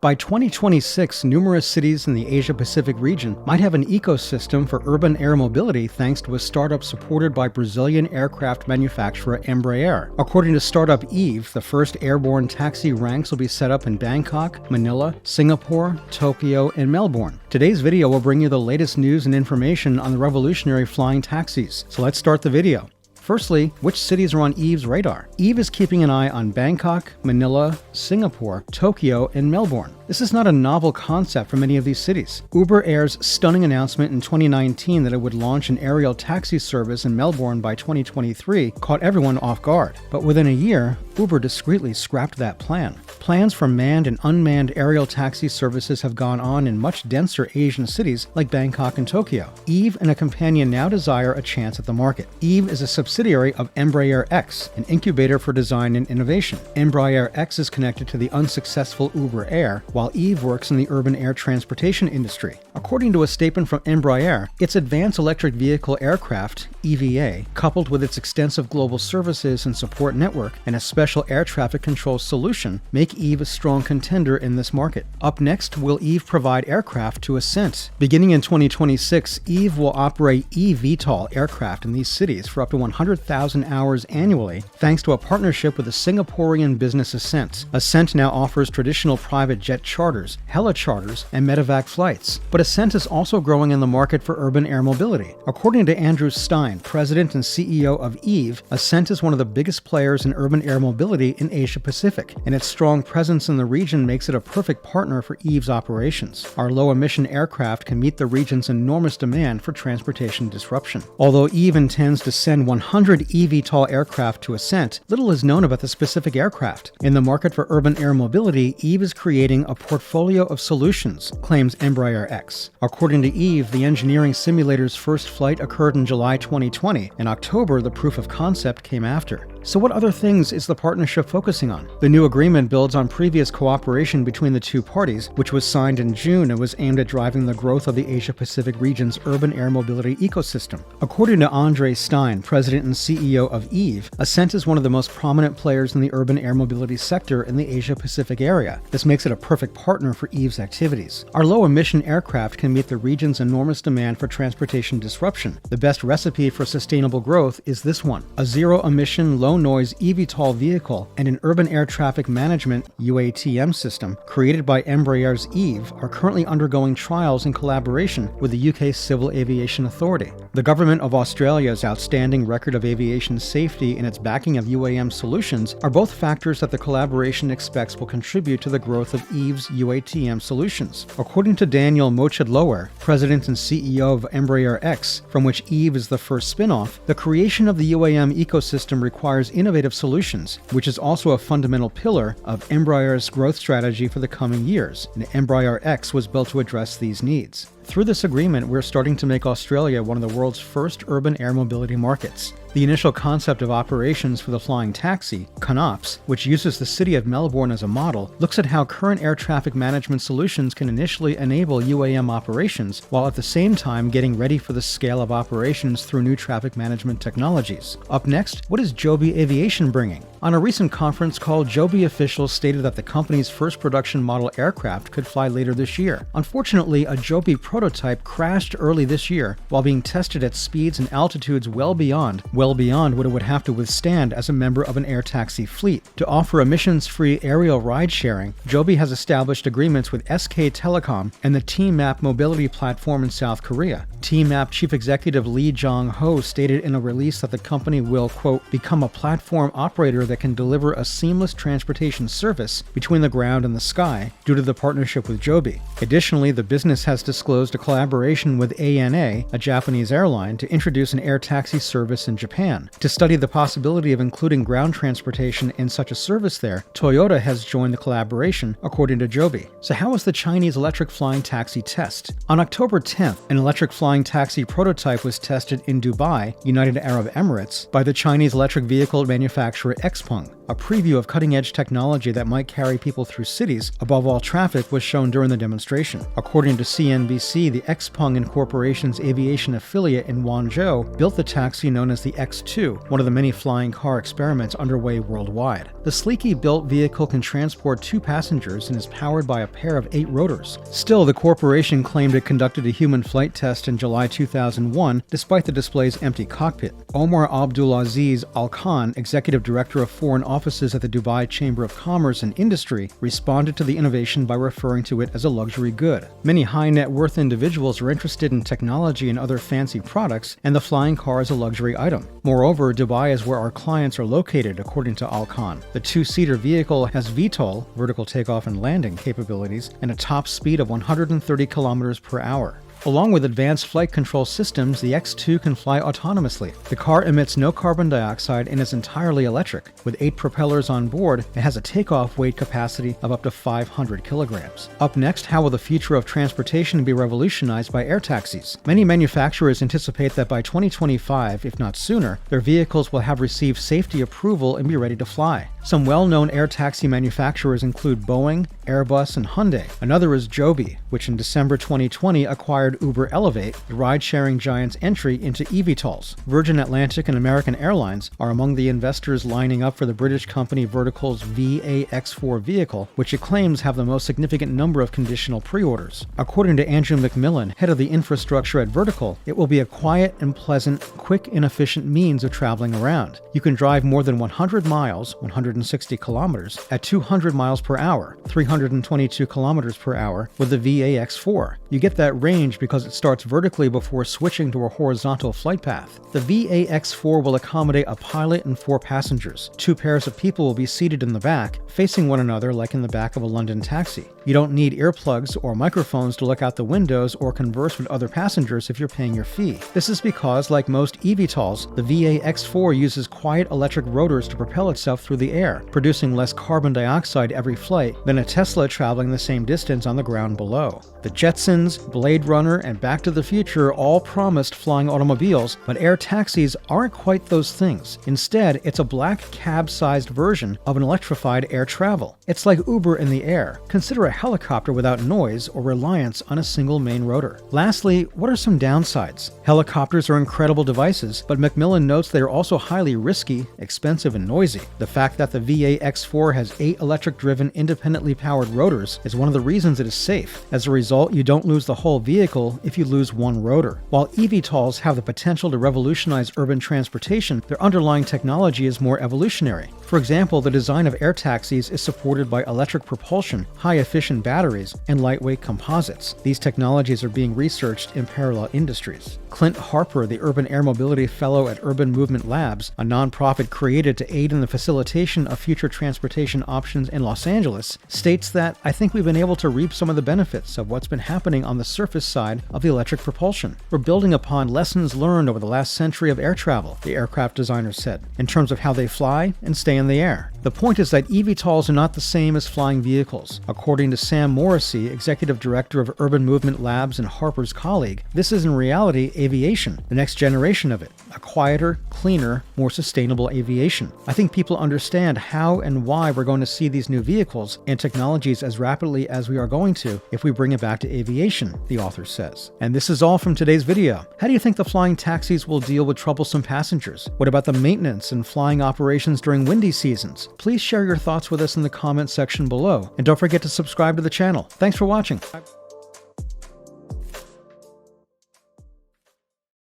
By 2026, numerous cities in the Asia-Pacific region might have an ecosystem for urban air mobility thanks to a startup supported by Brazilian aircraft manufacturer Embraer. According to startup Eve, the first airborne taxi ranks will be set up in Bangkok, Manila, Singapore, Tokyo, and Melbourne. Today's video will bring you the latest news and information on the revolutionary flying taxis. So let's start the video. Firstly, which cities are on Eve's radar? Eve is keeping an eye on Bangkok, Manila, Singapore, Tokyo, and Melbourne. This is not a novel concept for many of these cities. Uber Air's stunning announcement in 2019 that it would launch an aerial taxi service in Melbourne by 2023 caught everyone off guard. But within a year, Uber discreetly scrapped that plan. Plans for manned and unmanned aerial taxi services have gone on in much denser Asian cities like Bangkok and Tokyo. Eve and a companion now desire a chance at the market. Eve is a subsidiary of Embraer X, an incubator for design and innovation. Embraer X is connected to the unsuccessful Uber Air, while Eve works in the urban air transportation industry. According to a statement from Embraer, its advanced electric vehicle aircraft, EVA, coupled with its extensive global services and support network and a special air traffic control solution, make Eve a strong contender in this market. Up next, will Eve provide aircraft to Ascent? Beginning in 2026, Eve will operate eVTOL aircraft in these cities for up to 100,000 hours annually, thanks to a partnership with the Singaporean business Ascent. Ascent now offers traditional private jet charters, heli charters, and medevac flights. But Ascent is also growing in the market for urban air mobility. According to Andrew Stein, president and CEO of Eve, Ascent is one of the biggest players in urban air mobility in Asia Pacific, and its strong presence in the region makes it a perfect partner for Eve's operations. Our low-emission aircraft can meet the region's enormous demand for transportation disruption. Although Eve intends to send 100 eVTOL aircraft to Ascent, little is known about the specific aircraft. In the market for urban air mobility, Eve is creating a portfolio of solutions, claims Embraer X. According to Eve, the engineering simulator's first flight occurred in July 2020. In October, the proof of concept came after. So what other things is the partnership focusing on? The new agreement builds on previous cooperation between the two parties, which was signed in June and was aimed at driving the growth of the Asia-Pacific region's urban air mobility ecosystem. According to Andre Stein, president and CEO of Eve, Ascent is one of the most prominent players in the urban air mobility sector in the Asia-Pacific area. This makes it a perfect partner for Eve's activities. Our low-emission aircraft can meet the region's enormous demand for transportation disruption. The best recipe for sustainable growth is this one: a zero-emission, low-noise eVTOL vehicle and an urban air traffic management UATM system created by Embraer's Eve are currently undergoing trials in collaboration with the UK Civil Aviation Authority. The government of Australia's outstanding record of aviation safety and its backing of UAM solutions are both factors that the collaboration expects will contribute to the growth of Eve's UATM solutions. According to Daniel Mochadlower, president and CEO of Embraer X, from which Eve is the first spin-off, the creation of the UAM ecosystem requires innovative solutions, which is also a fundamental pillar of Embraer's growth strategy for the coming years, and Embraer X was built to address these needs. Through this agreement, we're starting to make Australia one of the world's first urban air mobility markets. The initial concept of operations for the flying taxi, ConOps, which uses the city of Melbourne as a model, looks at how current air traffic management solutions can initially enable UAM operations, while at the same time getting ready for the scale of operations through new traffic management technologies. Up next, what is Joby Aviation bringing? On a recent conference call, Joby officials stated that the company's first production model aircraft could fly later this year. Unfortunately, a Joby prototype crashed early this year while being tested at speeds and altitudes well beyond what it would have to withstand as a member of an air taxi fleet. To offer emissions-free aerial ride-sharing, Joby has established agreements with SK Telecom and the Team-Map mobility platform in South Korea. Team-Map Chief Executive Lee Jong-ho stated in a release that the company will, quote, become a platform operator that can deliver a seamless transportation service between the ground and the sky due to the partnership with Joby. Additionally, the business has disclosed a collaboration with ANA, a Japanese airline, to introduce an air taxi service in Japan. To study the possibility of including ground transportation in such a service there, Toyota has joined the collaboration, according to Joby. So how was the Chinese electric flying taxi test? On October 10th, an electric flying taxi prototype was tested in Dubai, United Arab Emirates, by the Chinese electric vehicle manufacturer Xpeng. A preview of cutting-edge technology that might carry people through cities, above all traffic, was shown during the demonstration. According to CNBC, the Xpeng Incorporation's aviation affiliate in Guangzhou built the taxi known as the X2, one of the many flying car experiments underway worldwide. The sleekly built vehicle can transport 2 passengers and is powered by a pair of 8 rotors. Still, the corporation claimed it conducted a human flight test in July 2001, despite the display's empty cockpit. Omar Abdulaziz Al Khan, executive director of foreign offices at the Dubai Chamber of Commerce and Industry, responded to the innovation by referring to it as a luxury good. Many high net worth individuals are interested in technology and other fancy products, and the flying car is a luxury item. Moreover, Dubai is where our clients are located, according to Al Khan. The 2-seater vehicle has VTOL, vertical takeoff and landing capabilities, and a top speed of 130 kilometers per hour. Along with advanced flight control systems, the X2 can fly autonomously. The car emits no carbon dioxide and is entirely electric. With 8 propellers on board, it has a takeoff weight capacity of up to 500 kilograms. Up next, how will the future of transportation be revolutionized by air taxis? Many manufacturers anticipate that by 2025, if not sooner, their vehicles will have received safety approval and be ready to fly. Some well-known air taxi manufacturers include Boeing, Airbus, and Hyundai. Another is Joby, which in December 2020 acquired Uber Elevate, the ride-sharing giant's entry into eVTOLs. Virgin Atlantic and American Airlines are among the investors lining up for the British company Vertical's VAX4 vehicle, which it claims have the most significant number of conditional pre-orders. According to Andrew McMillan, head of the infrastructure at Vertical, it will be a quiet and pleasant, quick and efficient means of traveling around. You can drive more than 100 miles, 160 kilometers, at 200 miles per hour, 322 kilometers per hour, with the VAX4. You get that range because it starts vertically before switching to a horizontal flight path. The VAX4 will accommodate a pilot and 4 passengers. 2 pairs of people will be seated in the back, facing one another like in the back of a London taxi. You don't need earplugs or microphones to look out the windows or converse with other passengers if you're paying your fee. This is because, like most eVTOLs, the VAX4 uses quiet electric rotors to propel itself through the air, producing less carbon dioxide every flight than a Tesla traveling the same distance on the ground below. The Jetsons, Blade Runner, and Back to the Future all promised flying automobiles, but air taxis aren't quite those things. Instead, it's a black cab-sized version of an electrified air travel. It's like Uber in the air. Consider a helicopter without noise or reliance on a single main rotor. Lastly, what are some downsides? Helicopters are incredible devices, but McMillan notes they are also highly risky, expensive, and noisy. The fact that the VAX4 has 8 electric-driven, independently powered rotors is one of the reasons it is safe. As a result, you don't lose the whole vehicle if you lose one rotor. While eVTOLs have the potential to revolutionize urban transportation, their underlying technology is more evolutionary. For example, the design of air taxis is supported by electric propulsion, high-efficient batteries, and lightweight composites. These technologies are being researched in parallel industries. Clint Harper, the Urban Air Mobility Fellow at Urban Movement Labs, a nonprofit created to aid in the facilitation of future transportation options in Los Angeles, states that, "I think we've been able to reap some of the benefits of what's been happening on the surface side of the electric propulsion. We're building upon lessons learned over the last century of air travel," the aircraft designer said, in terms of how they fly and stay in the air. The point is that eVTOLs are not the same as flying vehicles. According to Sam Morrissey, executive director of Urban Movement Labs and Harper's colleague, this is in reality aviation, the next generation of it, a quieter, cleaner, more sustainable aviation. I think people understand how and why we're going to see these new vehicles and technologies as rapidly as we are going to if we bring it back to aviation, the author says. And this is all from today's video. How do you think the flying taxis will deal with troublesome passengers? What about the maintenance and flying operations during windy seasons? Please share your thoughts with us in the comments section below, and don't forget to subscribe to the channel. Thanks for watching.